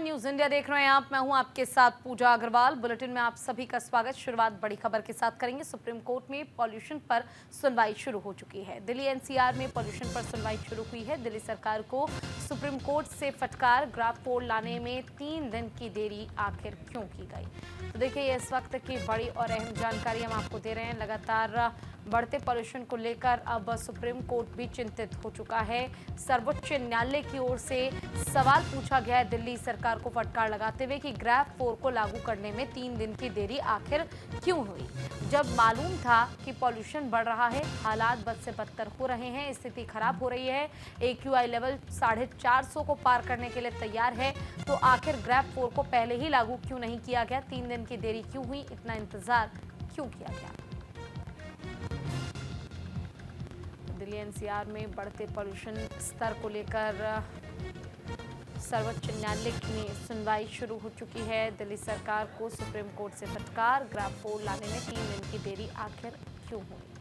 News India देख रहे हैं आप। मैं हूं आपके साथ पूजा अग्रवाल। बुलेटिन में आप सभी का स्वागत। शुरुआत बड़ी खबर के साथ करेंगे। सुप्रीम कोर्ट में पॉल्यूशन पर सुनवाई शुरू हो चुकी है। दिल्ली एनसीआर में पॉल्यूशन पर सुनवाई शुरू हुई है। दिल्ली सरकार को सुप्रीम कोर्ट से फटकार, ग्राफ 4 लाने में 3 दिन की देरी आखिर क्यों की गई? तो देखिए, इस वक्त की बड़ी और अहम जानकारी हम आपको दे रहे हैं। लगातार बढ़ते पॉल्यूशन को लेकर अब सुप्रीम कोर्ट भी चिंतित हो चुका है। सर्वोच्च न्यायालय की ओर से सवाल पूछा गया है दिल्ली सरकार को फटकार लगाते हुए कि ग्राफ 4 को लागू करने में 3 दिन की देरी आखिर क्यों हुई, जब मालूम था कि पॉल्यूशन बढ़ रहा है, हालात बद से बदतर हो रहे हैं, स्थिति खराब हो रही है, AQI लेवल 450 को पार करने के लिए तैयार है। तो आखिर ग्राफ 4 को पहले ही लागू क्यों नहीं किया गया? 3 दिन की देरी क्यों हुई? इतना इंतजार क्यों किया गया? दिल्ली एनसीआर में बढ़ते पॉल्यूशन स्तर को लेकर सर्वोच्च न्यायालय में सुनवाई शुरू हो चुकी है। दिल्ली सरकार को सुप्रीम कोर्ट से फटकार, ग्राफ 4 लाने में 3 दिन की देरी आखिर क्यों हुई?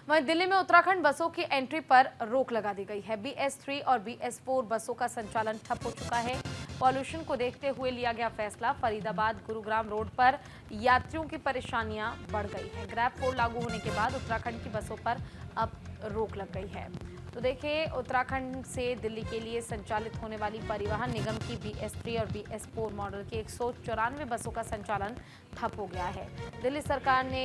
वहीं दिल्ली में उत्तराखंड बसों की एंट्री पर रोक लगा दी गई है। BS3 और BS4 बसों का संचालन ठप हो चुका है। पॉल्यूशन को देखते हुए लिया गया फैसला। फरीदाबाद गुरुग्राम रोड पर यात्रियों की परेशानियां बढ़ गई है। ग्राफ 4 लागू होने के बाद उत्तराखंड की बसों पर अब रोक लग गई है। तो देखिए, उत्तराखंड से दिल्ली के लिए संचालित होने वाली परिवहन निगम की BS3 और BS4 मॉडल की 194 बसों का संचालन ठप हो गया है। दिल्ली सरकार ने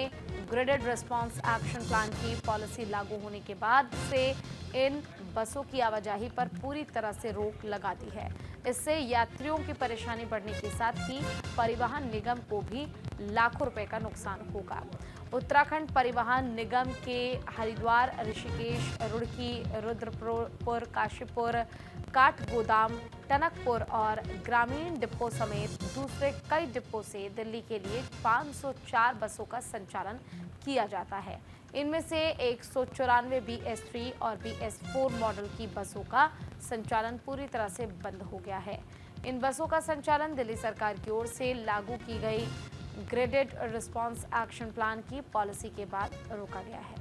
ग्रेडेड रिस्पांस एक्शन प्लान की पॉलिसी लागू होने के बाद से इन बसों की आवाजाही पर पूरी तरह से रोक लगा दी है। इससे यात्रियों की परेशानी बढ़ने के साथ ही परिवहन निगम को भी लाखों रुपए का नुकसान होगा। उत्तराखंड परिवहन निगम के हरिद्वार, ऋषिकेश, रुड़की, रुद्रपुर, काशीपुर, काठगोदाम, टनकपुर और ग्रामीण डिपो समेत दूसरे कई डिपो से दिल्ली के लिए 504 बसों का संचालन किया जाता है। इनमें से 194 BS3 और BS4 मॉडल की बसों का संचालन पूरी तरह से बंद हो गया है। इन बसों का संचालन दिल्ली सरकार की ओर से लागू की गई ग्रेडेड रिस्पांस एक्शन प्लान की पॉलिसी के बाद रोका गया है।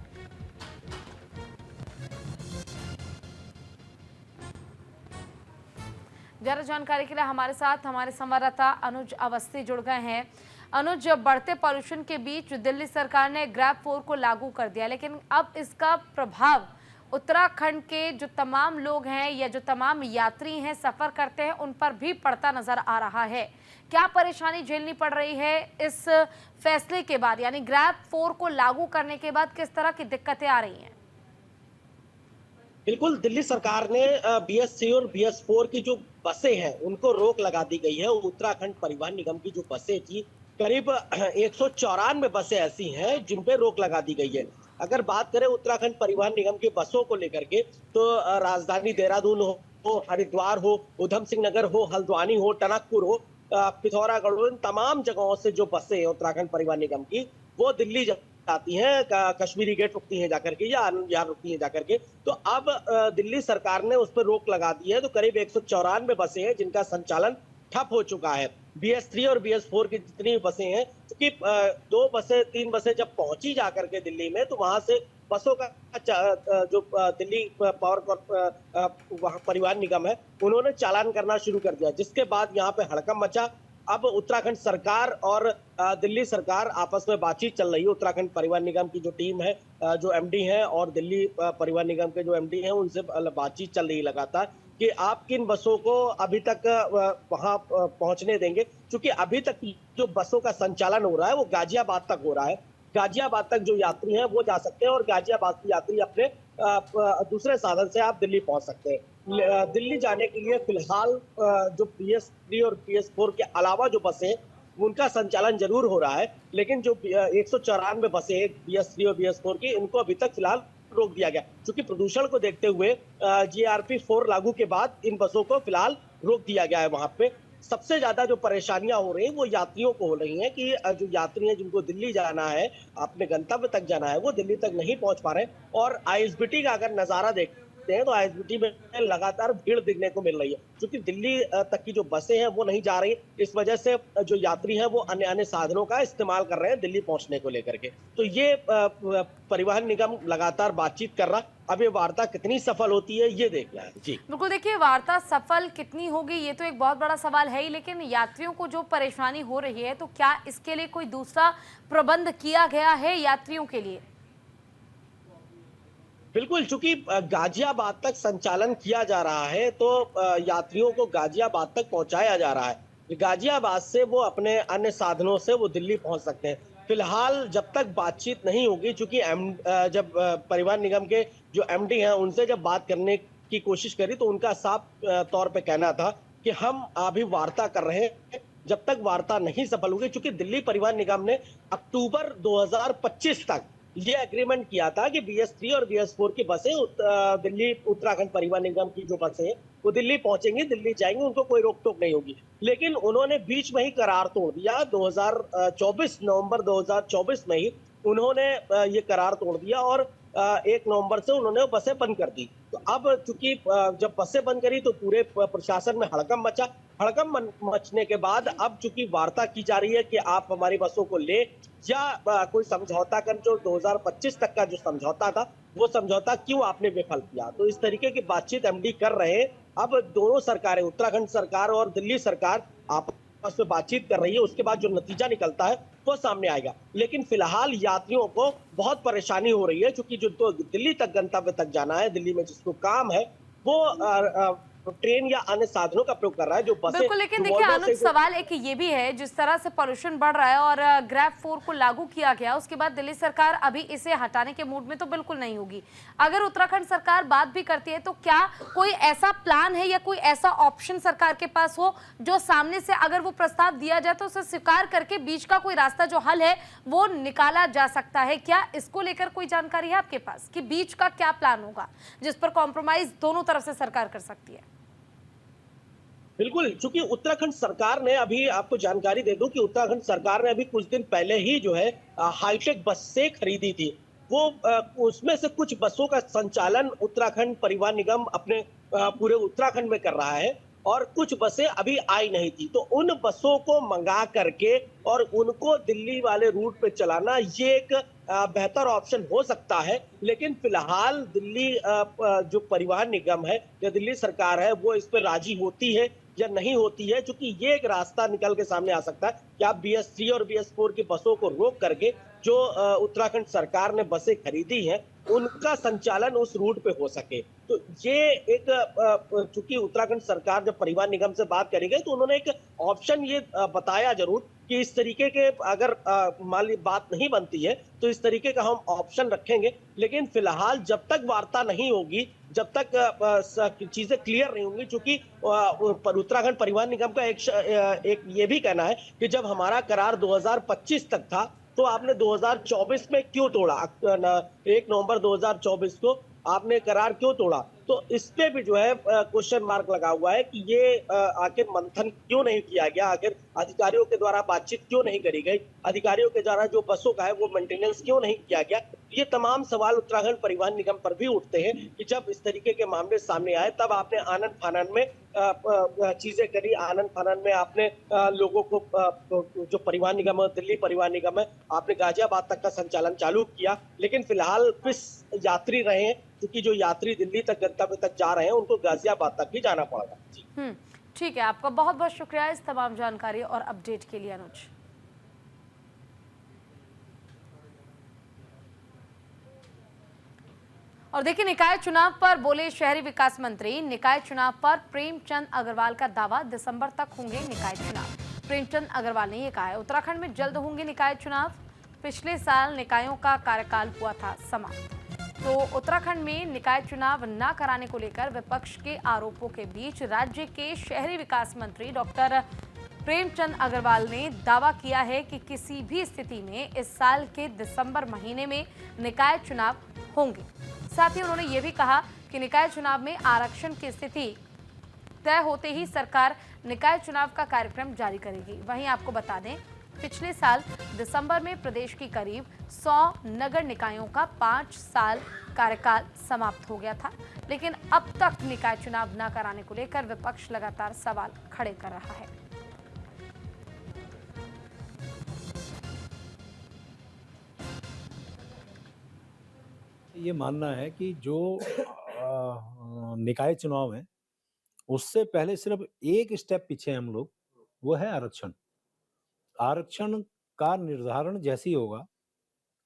ज्यादा जानकारी के लिए हमारे साथ हमारे संवाददाता अनुज अवस्थी जुड़ गए हैं। अनुज, बढ़ते पॉल्यूशन के बीच दिल्ली सरकार ने ग्राफ 4 को लागू कर दिया, लेकिन अब इसका प्रभाव उत्तराखंड के जो तमाम लोग हैं या जो तमाम यात्री हैं, सफर करते हैं, उन पर भी पड़ता नजर आ रहा है। क्या परेशानी झेलनी पड़ रही है इस फैसले के बाद, यानी ग्राफ 4 को लागू करने के बाद किस तरह की दिक्कतें आ रही हैं? बिल्कुल, दिल्ली सरकार ने BS3 और BS4 की जो बसें हैं उनको रोक लगा दी गई है। उत्तराखंड परिवहन निगम की जो बसें थी, करीब 194 बसें ऐसी हैं जिन पे रोक लगा दी गई है। अगर बात करें उत्तराखंड परिवहन निगम की बसों को लेकर के, तो राजधानी देहरादून हो, हरिद्वार हो, उधम सिंह नगर हो, हल्द्वानी हो, टनकपुर हो, पिथौरागढ़ हो, इन तमाम जगहों से जो बसें हैं उत्तराखंड परिवहन निगम की, वो दिल्ली जाती हैं, कश्मीरी गेट रुकती हैं जाकर के या यहाँ रुकती हैं जाकर के। तो अब दिल्ली सरकार ने उस पर रोक लगा दी है। तो करीब 194 बसें हैं जिनका संचालन ठप हो चुका है। BS3 और BS4 की जितनी बसें हैं, क्योंकि 3 बसें जब पहुंची जाकर के दिल्ली में, तो वहां से बसों का जो दिल्ली वहाँ परिवहन निगम है, उन्होंने चालान करना शुरू कर दिया, जिसके बाद यहाँ पे हड़कंप मचा। अब उत्तराखंड सरकार और दिल्ली सरकार आपस में बातचीत चल रही है। उत्तराखंड परिवहन निगम की जो टीम है, जो MD है, और दिल्ली परिवहन निगम के जो MD हैं, उनसे बातचीत चल रही है लगातार कि आप किन बसों को अभी तक वहां पहुंचने देंगे। क्योंकि अभी तक जो बसों का संचालन हो रहा है वो गाजियाबाद तक हो रहा है। गाजियाबाद तक जो यात्री हैं वो जा सकते हैं, और गाजियाबाद के यात्री अपने दूसरे साधन से आप दिल्ली पहुंच सकते हैं। दिल्ली जाने के लिए फिलहाल जो BS3 और BS4 के अलावा जो बसें, उनका संचालन जरूर हो रहा है, लेकिन जो 194 बसें BS3 और BS4 की, इनको अभी तक फिलहाल रोक दिया गया। क्योंकि प्रदूषण को देखते हुए GRP4 लागू के बाद इन बसों को फिलहाल रोक दिया गया है। वहां पे सबसे ज्यादा जो परेशानियां हो रही हैं वो यात्रियों को हो रही हैं कि जो यात्री हैं जिनको दिल्ली जाना है, अपने गंतव्य तक जाना है, वो दिल्ली तक नहीं पहुंच पा रहे। और ISBT का अगर नजारा देख देखते हैं तो आईएसबीटी में लगातार भीड़ देखने को मिल रही है, क्योंकि दिल्ली तक की जो बसें हैं वो नहीं जा रही। इस वजह से जो यात्री हैं वो अन्य अन्य साधनों का इस्तेमाल कर रहे हैं दिल्ली पहुंचने को लेकर के। तो ये परिवहन निगम लगातार बातचीत कर रहा। अब ये वार्ता कितनी सफल होती है ये देखना है। जी बिल्कुल, देखिए वार्ता सफल कितनी होगी ये तो एक बहुत बड़ा सवाल है ही, लेकिन यात्रियों को जो परेशानी हो रही है तो क्या इसके लिए कोई दूसरा प्रबंध किया गया है यात्रियों के लिए? बिल्कुल, चूंकि गाजियाबाद तक संचालन किया जा रहा है तो यात्रियों को गाजियाबाद तक पहुंचाया जा रहा है। गाजियाबाद से वो अपने अन्य साधनों से वो दिल्ली पहुंच सकते हैं। फिलहाल जब तक बातचीत नहीं होगी, चूंकि जब परिवहन निगम के जो एमडी हैं उनसे जब बात करने की कोशिश करी तो उनका साफ तौर पे कहना था कि हम अभी वार्ता कर रहे हैं। जब तक वार्ता नहीं सफल होगी, चूंकि दिल्ली परिवहन निगम ने अक्टूबर 2025 तक ये एग्रीमेंट किया था कि BS3 और BS4 की बसें दिल्ली उत्तराखंड परिवहन निगम की जो बसें हैं वो दिल्ली पहुंचेंगी, दिल्ली जाएंगी, उनको कोई रोक टोक नहीं होगी। लेकिन उन्होंने बीच में ही करार तोड़ दिया। 2024 नवंबर 2024 में ही उन्होंने ये करार तोड़ दिया और 1 नवंबर से उन्होंने बसें बंद कर दी। तो अब चूंकि जब बसें बंद करी तो पूरे प्रशासन में हड़कंप मचा। हड़कंप मचने के बाद अब चूंकि वार्ता की जा रही है कि आप हमारी बसों को ले या कोई समझौता कर, जो 2025 तक का जो समझौता था वो समझौता क्यों आपने विफल किया। तो इस तरीके की बातचीत एमडी कर रहे हैं। अब दोनों सरकारें, उत्तराखंड सरकार और दिल्ली सरकार, आपस में बातचीत कर रही है। उसके बाद जो नतीजा निकलता है वो सामने आएगा। लेकिन फिलहाल यात्रियों को बहुत परेशानी हो रही है, क्योंकि जो तो दिल्ली तक गंतव्य तक जाना है, दिल्ली में जिसको काम है वो ट्रेन या अन्य साधनों का प्रयोग कर रहा है। जो बसें, बिल्कुल, लेकिन देखिए अनुज, सवाल एक ये भी है, जिस तरह से पॉल्यूशन बढ़ रहा है और ग्रैब 4 को लागू किया गया, उसके बाद दिल्ली सरकार अभी इसे हटाने के मूड में तो बिल्कुल नहीं होगी। अगर उत्तराखंड सरकार बात भी करती है तो क्या कोई ऐसा प्लान है या कोई ऐसा ऑप्शन सरकार के पास हो जो सामने से अगर वो प्रस्ताव दिया जाए तो उसे स्वीकार करके बीच का कोई रास्ता जो हल है वो निकाला जा सकता है? क्या इसको लेकर कोई जानकारी है आपके पास कि बीच का क्या प्लान होगा जिस पर कॉम्प्रोमाइज दोनों तरफ से सरकार कर सकती है? बिल्कुल, चूंकि उत्तराखंड सरकार ने, अभी आपको जानकारी दे दूं कि उत्तराखंड सरकार ने अभी कुछ दिन पहले ही जो है हाईटेक बस से खरीदी थी। वो उसमें से कुछ बसों का संचालन उत्तराखंड परिवहन निगम अपने पूरे उत्तराखंड में कर रहा है और कुछ बसें अभी आई नहीं थी। तो उन बसों को मंगा करके और उनको दिल्ली वाले रूट पे चलाना, ये एक बेहतर ऑप्शन हो सकता है। लेकिन फिलहाल दिल्ली जो परिवहन निगम है या दिल्ली सरकार है वो इस पर राजी होती है या नहीं होती है, क्योंकि ये एक रास्ता निकल के सामने आ सकता है कि आप BS3 और BS4 की बसों को रोक करके जो उत्तराखंड सरकार ने बसें खरीदी हैं उनका संचालन उस रूट पे हो सके। तो ये एक, चूंकि उत्तराखंड सरकार जब परिवहन निगम से बात करेगी तो उन्होंने एक ऑप्शन ये बताया जरूर कि इस तरीके के अगर मान ली बात नहीं बनती है तो इस तरीके का हम ऑप्शन रखेंगे। लेकिन फिलहाल जब तक वार्ता नहीं होगी, जब तक चीजें क्लियर नहीं होंगी, चूंकि उत्तराखंड परिवहन निगम का एक ये भी कहना है कि जब हमारा करार 2025 तक था तो आपने 2024 में क्यों तोड़ा, 1 नवंबर 2024 को आपने करार क्यों तोड़ा। तो इस पे भी जो है क्वेश्चन मार्क लगा हुआ है कि ये आखिर मंथन क्यों नहीं किया गया, आखिर अधिकारियों के द्वारा बातचीत क्यों नहीं करी गई, अधिकारियों के द्वारा जो बसों का है वो मेंटेनेंस क्यों नहीं किया गया। ये तमाम सवाल उत्तराखंड परिवहन निगम पर भी उठते हैं कि जब इस तरीके के मामले सामने आए तब आपने आनन फानन में चीजें करी, आनन फानन में आपने लोगों को, जो परिवहन निगम है, दिल्ली परिवहन निगम है, आपने गाजियाबाद तक का संचालन चालू किया। लेकिन फिलहाल किस यात्री रहे हैं, क्योंकि जो यात्री दिल्ली तक गंतव्य तक जा रहे हैं उनको गाजियाबाद तक ही जाना पड़ेगा। ठीक है, आपका बहुत बहुत शुक्रिया इस तमाम जानकारी और अपडेट के लिए अनुज। और देखिए, निकाय चुनाव पर बोले शहरी विकास मंत्री। निकाय चुनाव पर प्रेमचंद अग्रवाल का दावा, दिसंबर तक होंगे निकाय चुनाव। प्रेमचंद अग्रवाल ने यह कहा है उत्तराखंड में जल्द होंगे निकाय चुनाव। पिछले साल निकायों का कार्यकाल हुआ था समाप्त। तो उत्तराखंड में निकाय चुनाव न कराने को लेकर विपक्ष के आरोपों के बीच राज्य के शहरी विकास मंत्री डॉक्टर प्रेमचंद अग्रवाल ने दावा किया है कि किसी भी स्थिति में इस साल के दिसंबर महीने में निकाय चुनाव होंगे। साथ ही उन्होंने ये भी कहा कि निकाय चुनाव में आरक्षण की स्थिति तय होते ही सरकार निकाय चुनाव का कार्यक्रम जारी करेगी। वहीं आपको बता दें पिछले साल दिसंबर में प्रदेश की करीब 100 नगर निकायों का 5 साल कार्यकाल समाप्त हो गया था, लेकिन अब तक निकाय चुनाव न कराने को लेकर विपक्ष लगातार सवाल खड़े कर रहा है। ये मानना है कि जो निकाय चुनाव है, उससे पहले सिर्फ एक स्टेप पीछे हैं हम लोग, वो है आरक्षण। आरक्षण का निर्धारण जैसे ही होगा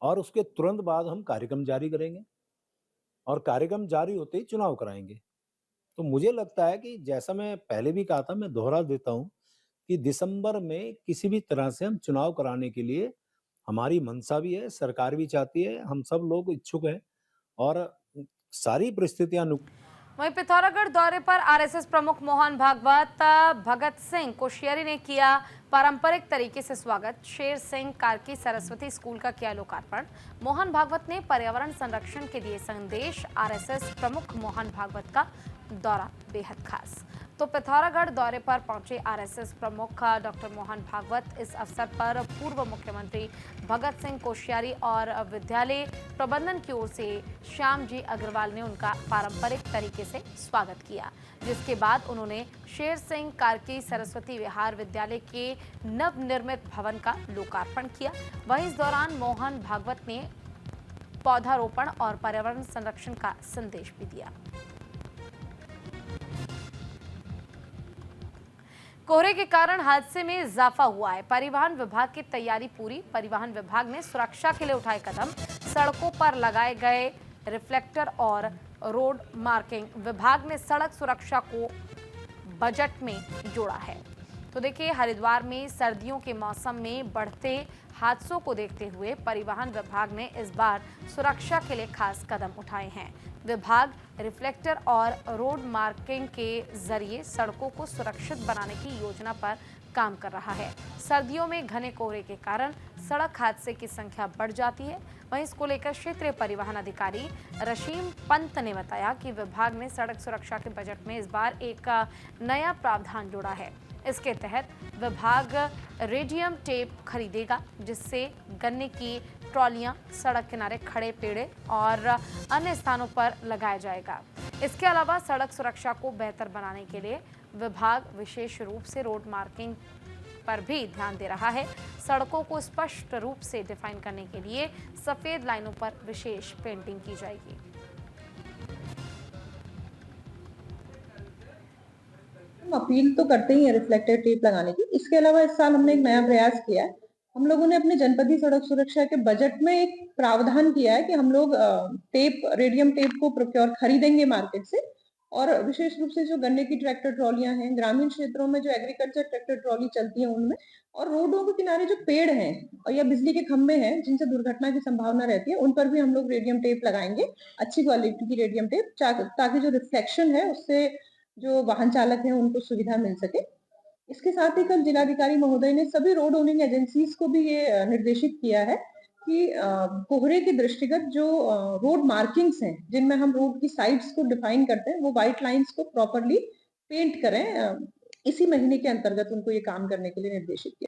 और उसके तुरंत बाद हम कार्यक्रम जारी करेंगे और कार्यक्रम जारी होते ही चुनाव कराएंगे। तो मुझे लगता है कि जैसा मैं पहले भी कहा था, मैं दोहरा देता हूँ कि दिसंबर में किसी भी तरह से हम चुनाव कराने के लिए हमारी मंशा भी है, सरकार भी चाहती है, हम सब लोग इच्छुक हैं और सारी परिस्थितियां वहीं पिथौरागढ़ दौरे पर आरएसएस प्रमुख मोहन भागवत भगत सिंह कोश्यारी ने किया पारंपरिक तरीके से स्वागत। शेर सिंह कार्की सरस्वती स्कूल का किया लोकार्पण। मोहन भागवत ने पर्यावरण संरक्षण के दिए संदेश। आरएसएस प्रमुख मोहन भागवत का दौरा बेहद खास। तो पिथौरागढ़ दौरे पर पहुंचे आरएसएस प्रमुख डॉक्टर मोहन भागवत। इस अवसर पर पूर्व मुख्यमंत्री भगत सिंह कोश्यारी और विद्यालय प्रबंधन की ओर से श्याम जी अग्रवाल ने उनका पारंपरिक तरीके से स्वागत किया, जिसके बाद उन्होंने शेर सिंह कार्की सरस्वती विहार विद्यालय के नवनिर्मित भवन का लोकार्पण किया। वहीं इस दौरान मोहन भागवत ने पौधारोपण और पर्यावरण संरक्षण का संदेश भी दिया। कोहरे के कारण हादसे में इजाफा हुआ है। परिवहन विभाग की तैयारी पूरी। परिवहन विभाग ने सुरक्षा के लिए उठाए कदम। सड़कों पर लगाए गए रिफ्लेक्टर और रोड मार्किंग। विभाग ने सड़क सुरक्षा को बजट में जोड़ा है। तो देखिए, हरिद्वार में सर्दियों के मौसम में बढ़ते हादसों को देखते हुए परिवहन विभाग ने इस बार सुरक्षा के लिए खास कदम उठाए हैं। विभाग रिफ्लेक्टर और रोड मार्किंग के जरिए सड़कों को सुरक्षित बनाने की योजना पर काम कर रहा है। सर्दियों में घने कोहरे के कारण सड़क हादसे की संख्या बढ़ जाती है। वहीं इसको लेकर क्षेत्रीय परिवहन अधिकारी रशीम पंत ने बताया कि विभाग ने सड़क सुरक्षा के बजट में इस बार एक नया प्रावधान जोड़ा है। इसके तहत विभाग रेडियम टेप खरीदेगा, जिससे गन्ने की ट्रॉलियां सड़क किनारे खड़े पेड़े और अन्य स्थानों पर लगाया जाएगा। इसके अलावा सड़क सुरक्षा को बेहतर बनाने के लिए विभाग विशेष रूप से रोड मार्किंग पर भी ध्यान दे रहा है। सड़कों को स्पष्ट रूप से डिफाइन करने के लिए सफेद लाइनों पर विशेष पेंटिंग की जाएगी। हम अपील तो करते ही हैं रिफ्लेक्टर टेप लगाने की। इसके अलावा इस साल हमने एक नया प्रयास किया है। हम लोगों ने अपने जनपदीय सड़क सुरक्षा के बजट में एक प्रावधान किया है कि हम लोग टेप, रेडियम टेप को प्रोक्योर खरीदेंगे मार्केट से, और विशेष रूप से जो गन्ने की ट्रैक्टर ट्रॉलियां हैं, ग्रामीण क्षेत्रों में जो एग्रीकल्चर ट्रैक्टर ट्रॉली चलती है उनमें, और रोडों के किनारे जो पेड़ हैं और या बिजली के खंभे हैं जिनसे दुर्घटना की संभावना रहती है, उन पर भी हम लोग रेडियम टेप लगाएंगे, अच्छी क्वालिटी की रेडियम टेप, ताकि जो रिफ्लेक्शन है उससे जो वाहन चालक हैं उनको सुविधा मिल सके। इसके साथ ही कल जिलाधिकारी महोदय ने सभी रोड ओनिंग एजेंसीज को भी ये निर्देशित किया है कि कोहरे के दृष्टिगत जो रोड मार्किंग्स हैं, जिनमें हम रोड की साइड्स को डिफाइन करते हैं, वो व्हाइट लाइंस को प्रॉपरली पेंट करें। इसी महीने के अंतर्गत उनको ये काम करने के लिए निर्देशित किया।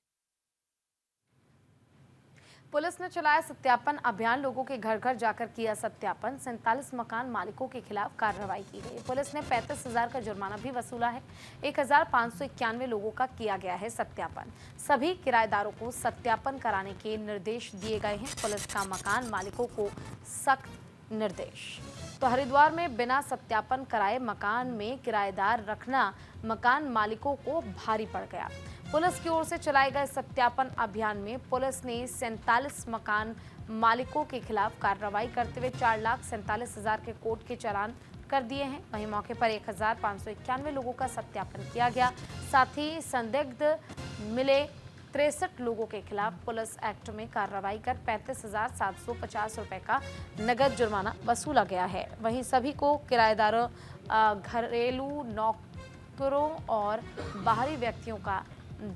पुलिस ने चलाया सत्यापन अभियान। लोगों के घर घर जाकर किया सत्यापन। 47 मकान मालिकों के खिलाफ कार्रवाई की गई। पुलिस ने 35,000 का जुर्माना भी वसूला है। 1,591 लोगों का किया गया है सत्यापन। सभी किराएदारों को सत्यापन कराने के निर्देश दिए गए हैं। पुलिस का मकान मालिकों को सख्त निर्देश। तो हरिद्वार में बिना सत्यापन कराए मकान में किराएदार रखना मकान मालिकों को भारी पड़ गया। पुलिस की ओर से चलाए गए सत्यापन अभियान में पुलिस ने 47 मकान मालिकों के खिलाफ कार्रवाई करते हुए 4,47,000 के कोर्ट के चालान कर दिए हैं। वहीं मौके पर 1,591 लोगों का सत्यापन किया गया। साथ ही संदिग्ध मिले 63 लोगों के खिलाफ पुलिस एक्ट में कार्रवाई कर 35,750 रुपए का नगद जुर्माना वसूला गया है। वहीं सभी को किराएदारों, घरेलू नौकरों और बाहरी व्यक्तियों का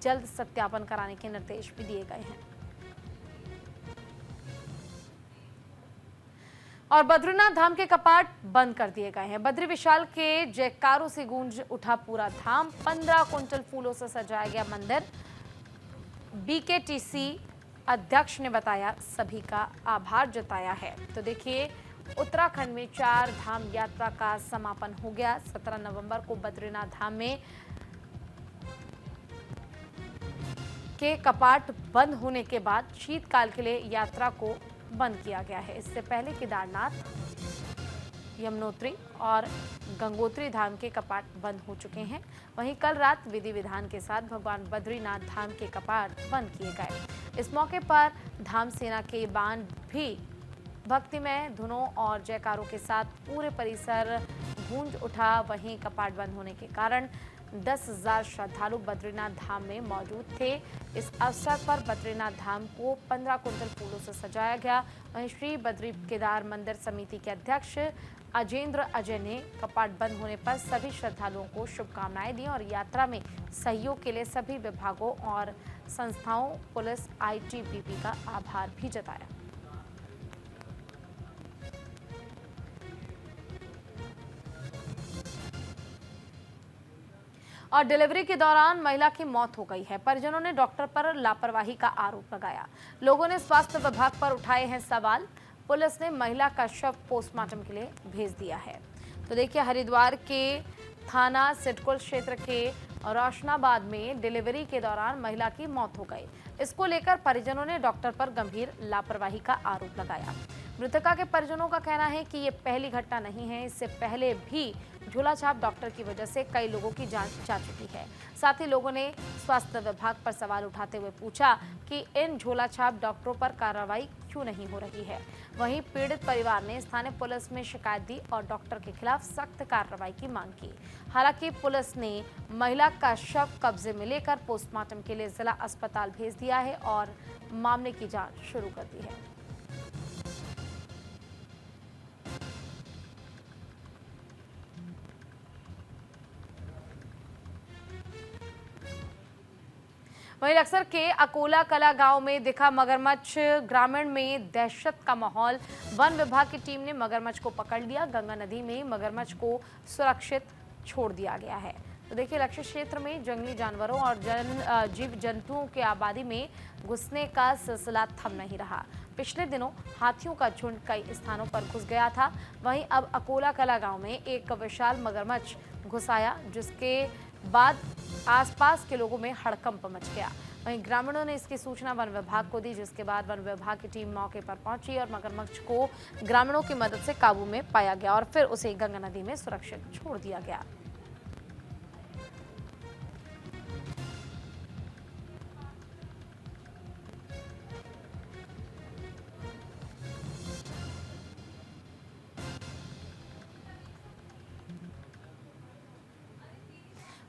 जल्द सत्यापन कराने के निर्देश भी दिए गए हैं। और बद्रीनाथ धाम के कपाट बंद कर दिए गए हैं। बद्री विशाल के जयकारों से गूंज उठा पूरा धाम। 15 क्विंटल फूलों से सजाया गया मंदिर। बीकेटीसी अध्यक्ष ने बताया, सभी का आभार जताया है। तो देखिए, उत्तराखंड में 4 धाम यात्रा का समापन हो गया। 17 नवंबर को बद्रीनाथ धाम में के कपाट बंद होने के बाद शीतकाल के लिए यात्रा को बंद किया गया है। इससे पहले केदारनाथ, यमुनोत्री और गंगोत्री धाम के कपाट बंद हो चुके हैं। वहीं कल रात विधि विधान के साथ भगवान बद्रीनाथ धाम के कपाट बंद किए गए। इस मौके पर धाम सेना के बांड भी भक्तिमय धुनों और जयकारों के साथ पूरे परिसर गूंज उठा। वहीं कपाट बंद होने के कारण 10,000 श्रद्धालु बद्रीनाथ धाम में मौजूद थे। इस अवसर पर बद्रीनाथ धाम को 15 कुंतल फूलों से सजाया गया। वहीं श्री बद्री केदार मंदिर समिति के अध्यक्ष अजेंद्र अजय ने कपाट बंद होने पर सभी श्रद्धालुओं को शुभकामनाएं दी और यात्रा में सहयोग के लिए सभी विभागों और संस्थाओं, पुलिस, आईटीबीपी का आभार भी जताया। और डिलीवरी के दौरान महिला की मौत हो गई है। परिजनों ने डॉक्टर पर लापरवाही का आरोप लगाया। लोगों ने स्वास्थ्य विभाग पर उठाए हैं सवाल। पुलिस ने महिला का शव पोस्टमार्टम के लिए भेज दिया है। तो देखिए, हरिद्वार के थाना सिडकुल क्षेत्र के रोशनाबाद में डिलीवरी के दौरान महिला की मौत हो गई। इसको लेकर परिजनों ने डॉक्टर पर गंभीर लापरवाही का आरोप लगाया। मृतका के परिजनों का कहना है कि ये पहली घटना नहीं है। इससे पहले भी झोलाछाप डॉक्टर की वजह से कई लोगों की जान जा चुकी है। साथ ही लोगों ने स्वास्थ्य विभाग पर सवाल उठाते हुए पूछा कि इन झोलाछाप डॉक्टरों पर कार्रवाई क्यों नहीं हो रही है। वहीं पीड़ित परिवार ने स्थानीय पुलिस में शिकायत दी और डॉक्टर के खिलाफ सख्त कार्रवाई की मांग की। हालांकि पुलिस ने महिला का शव कब्जे में लेकर पोस्टमार्टम के लिए जिला अस्पताल भेज दिया है और मामले की जांच शुरू कर दी है। वहीं लक्सर के अकोला कला गांव में दिखा मगरमच्छ। ग्रामीण में दहशत का माहौल। वन विभाग की टीम ने मगरमच्छ को पकड़ लिया। गंगा नदी में मगरमच्छ को सुरक्षित छोड़ दिया गया है। तो देखिए, लक्ष्य क्षेत्र में जंगली जानवरों और जीव जंतुओं के आबादी में घुसने का सिलसिला थम नहीं रहा। पिछले दिनों हाथियों का झुंड कई स्थानों पर घुस गया था। वहीं अब अकोला कला गांव में एक विशाल मगरमच्छ घुस आया, जिसके बाद आसपास के लोगों में हड़कंप मच गया। वहीं ग्रामीणों ने इसकी सूचना वन विभाग को दी, जिसके बाद वन विभाग की टीम मौके पर पहुंची और मगरमच्छ को ग्रामीणों की मदद से काबू में पाया गया और फिर उसे गंगा नदी में सुरक्षित छोड़ दिया गया।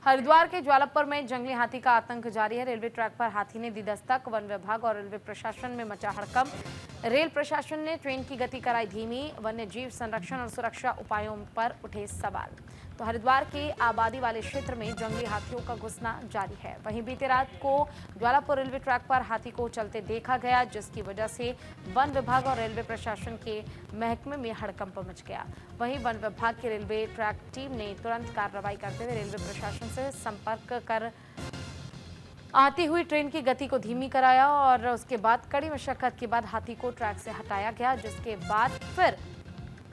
हरिद्वार के ज्वालापुर में जंगली हाथी का आतंक जारी है। रेलवे ट्रैक पर हाथी ने दी दस्तक। वन विभाग और रेलवे प्रशासन में मचा हड़कंप। रेल प्रशासन ने ट्रेन की गति कराई धीमी। वन्य जीव संरक्षण और सुरक्षा उपायों पर उठे सवाल। तो हरिद्वार के आबादी वाले क्षेत्र में जंगली हाथियों का घुसना जारी है। वहीं बीती रात को ज्वालापुर रेलवे ट्रैक पर हाथी को चलते देखा गया, जिसकी वजह से वन विभाग और रेलवे प्रशासन के महकमे में हड़कंप मच गया। वहीं वन विभाग की रेलवे ट्रैक टीम ने तुरंत कार्रवाई करते हुए रेलवे प्रशासन से संपर्क कर आती हुई ट्रेन की गति को धीमी कराया और उसके बाद कड़ी मशक्कत के बाद हाथी को ट्रैक से हटाया गया, जिसके बाद फिर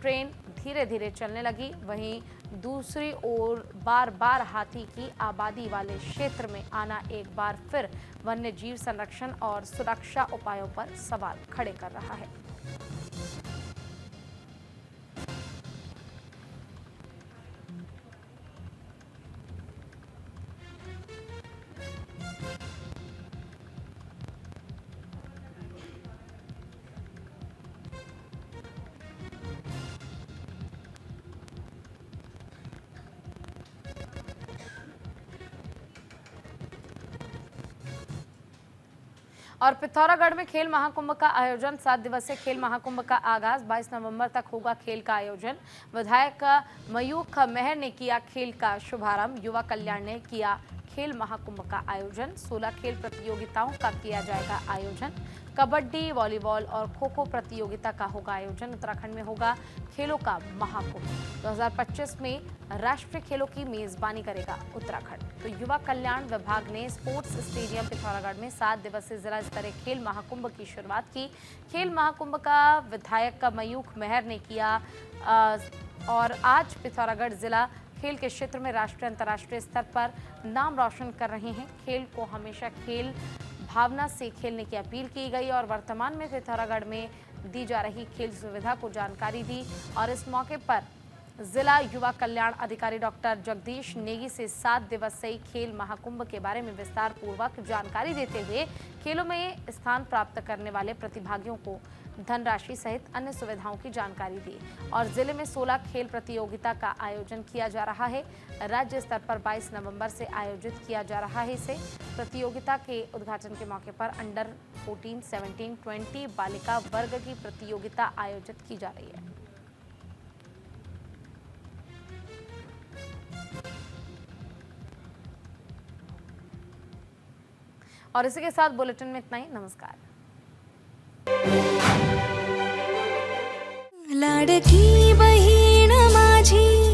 ट्रेन धीरे धीरे चलने लगी। वहीं दूसरी ओर बार बार हाथी की आबादी वाले क्षेत्र में आना एक बार फिर वन्य जीव संरक्षण और सुरक्षा उपायों पर सवाल खड़े कर रहा है। और पिथौरागढ़ में खेल महाकुंभ का आयोजन। 7 दिवसीय खेल महाकुंभ का आगाज। 22 नवंबर तक होगा खेल का आयोजन। विधायक मयूख मेहर ने किया खेल का शुभारंभ। युवा कल्याण ने किया खेल महाकुंभ का आयोजन। 16 खेल प्रतियोगिताओं का किया जाएगा आयोजन। कबड्डी, वॉलीबॉल और खो खो प्रतियोगिता का होगा आयोजन। उत्तराखंड में होगा खेलों का महाकुंभ। 2025 में राष्ट्रीय खेलों की मेजबानी करेगा उत्तराखंड। तो युवा कल्याण विभाग ने स्पोर्ट्स स्टेडियम पिथौरागढ़ में 7 दिवसीय जिला स्तरीय खेल महाकुंभ की शुरुआत की। खेल महाकुंभ का विधायक मयूख मेहर ने किया और आज पिथौरागढ़ जिला खेल के क्षेत्र में राष्ट्रीय अंतर्राष्ट्रीय स्तर पर नाम रोशन कर रहे हैं। खेल को हमेशा खेल भावना से खेलने की अपील की गई और वर्तमान में पिथौरागढ़ में दी जा रही खेल सुविधा को जानकारी दी। और इस मौके पर जिला युवा कल्याण अधिकारी डॉक्टर जगदीश नेगी से 7 दिवसीय खेल महाकुंभ के बारे में विस्तार पूर्वक जानकारी देते हुए खेलों में स्थान प्राप्त करने वाले प्रतिभागियों को धनराशि सहित अन्य सुविधाओं की जानकारी दी। और जिले में 16 खेल प्रतियोगिता का आयोजन किया जा रहा है। राज्य स्तर पर 22 नवंबर से आयोजित किया जा रहा है। इसे प्रतियोगिता के उद्घाटन के मौके पर अंडर 14, 17, 20 बालिका वर्ग की प्रतियोगिता आयोजित की जा रही है। और इसी के साथ बुलेटिन में इतना ही। नमस्कार। लाडकी बहीण माझी